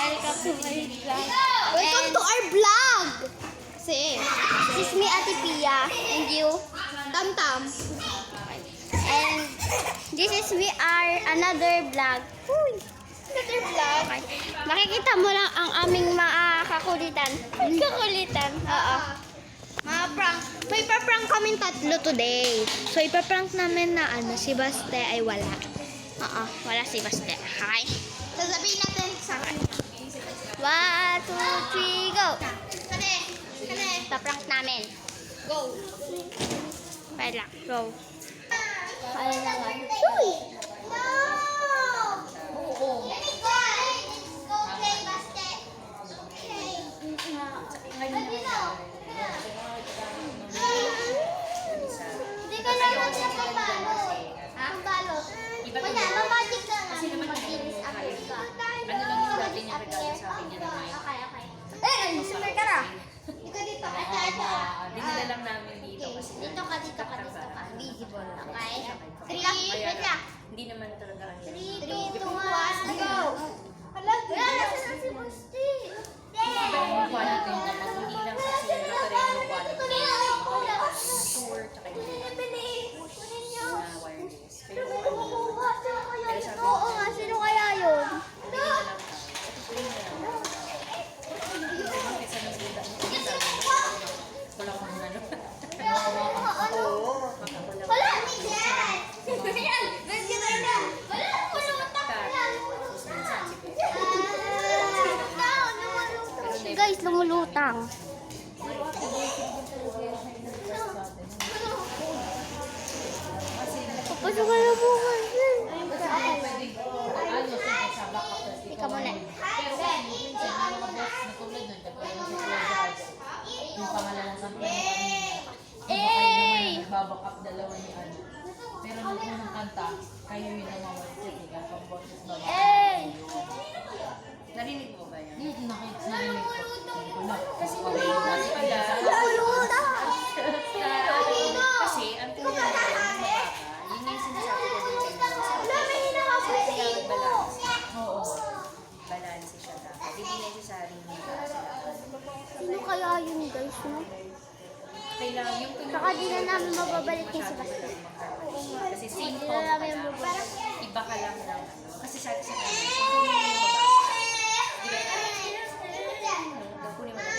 Welcome to my vlog. Welcome to our vlog! Same. This is me, Ate Pia. And you? Tam Tam. And this is we are another vlog. Uy! Another vlog. Okay. Makikita mo lang ang aming mga kakulitan. Kakulitan. Oo. Mga prank. May pa-prank kami tatlo today. So, ipa-prank namin na si Baste ay wala. Oo, wala si Baste. Okay? Sasabihin natin sa akin. 1, 2, 3, go! Kane. Kane. Pa-prank namin. Go. Kaya lang, go. Kaya naman. Uy! No! Let me go. Let's go play basket. Okay. Hindi ka naman siya pabalot. Ang balot. Wala, mamagic ka nga. Mag-inis appear ka. Ano lang yung dati niya regalo sa akin niya naman. Okay. Eh, sumir ka na. Dito dito. Dinala lang namin dito kasi Dito ka. Visible. Okay? 3, Kaya wait lang. hindi naman talaga ang 3, 2, 1, go! Hala, Wala na siya si Busti. yung kuha natin naman, hindi lang kasi nakarin yung kuha natin. Tour, tsaka yung na wireless. Pero Oo nga, sino kaya yun? kaysa nang sila, wala kong ano. Wala, may dyan! Wala, pulutak lang. Guys, lumulutang. Papasok ka na bukas. Ika muna. Yung pangalan ng Eh! nagbabak up dalawa ni ano. Pero nung unang kanta, kayo yung namawag sa tiga pang boses na Eh! Narinig mo ba yan? Lumulutang. Kasi pala, kasi ang tingin mo ng baka, yun yung sinasabi ko din sa inyo. Kailangan balance. Oo. Balance siya dapat. Hindi necessary mo Sino kaya yun guys, no? kailangan yung tuloy. Saka di na namin mababalik yung si Basta. Kasi same Di tone na ka namin lang. mababalik. Iba ka lang ng ano. Kasi sabi sa kanya, kunin mo yung mababa. Di ba? Kunin mo lang.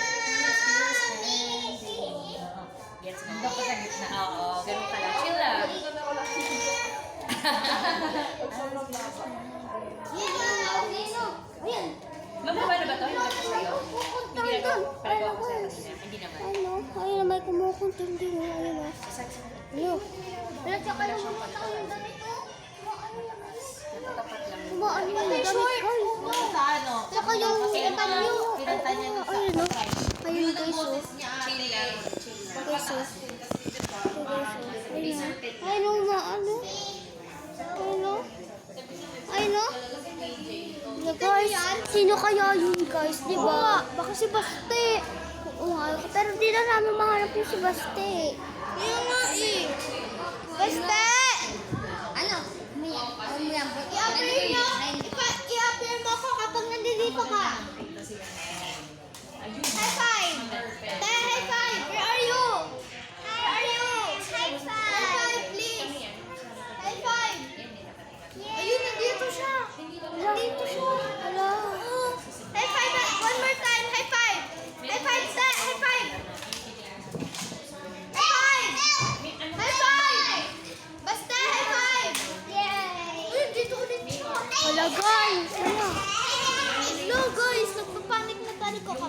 Yes, ma'am. Dapat sa gitna. Oo, ganun ka lang. Chill lang. Ayan. Mababa na ba ito? Yung bata sa'yo? Hindi na Doon. Pero ako sa'yo kanina. Hindi naman. Ano? Ayun, may kumukuntul din. Ayun, oh. Sabi sa kanya, Ayun. Pero tsaka lumulutang yung damit, oh. natatapat lang. Kumaan yung damit, guys. Sa ano? Tsaka yung kinanta niyo. Kinanta niya nung sa Ayun, oh. Friday. Ayun, guys, oh. Chill lang. Chill lang. Guys, oh. Ayun, oh. Ayun, oh, maano. Ayun, oh. Ayun, oh. Yeah, guys, sino kaya yun, guys? Di ba? Baka si Baste. Oo nga, pero di na namin mahanap yung si Baste. Yun nga eh. Baste! Ano? I-appear mo ako kapag nandito ka. High five! Dahil high five! Where are you? Where are you? High five! High five, please! High five! Ayun, nandito siya! Nandito siya! Hello? High five! One more time! High five! High five, sir! High five! High five! High five! Basta, high five! Yay! Uy, dito ulit siya! Hello, guys! Hello? Hello, guys! Nagpapanik na panik ako.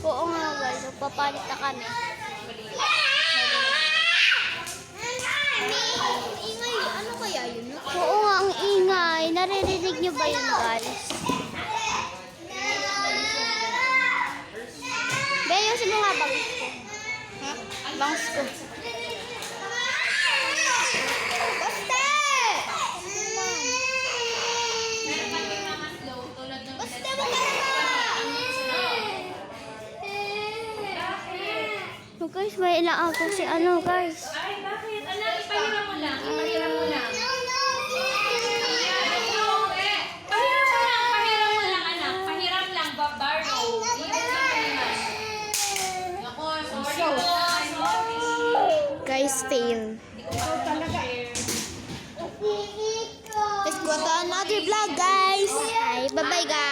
Oo nga, guys. Nagpapalit na kami. Ingay, ano kaya yun? Oo nga, ang ingay. Naririnig niyo ba yun, guys? Beyosin mo nga bangs ko. Bangs ko. Baste! Baste, wag ka So guys, may inaako si ano, guys. Ay, bakit? Anak, ipahiram mo lang. Ipahiram mo lang. Pahiram mo lang, anak. Pahiram lang. guys fail. Let's go to another vlog, guys. Bye bye, guys.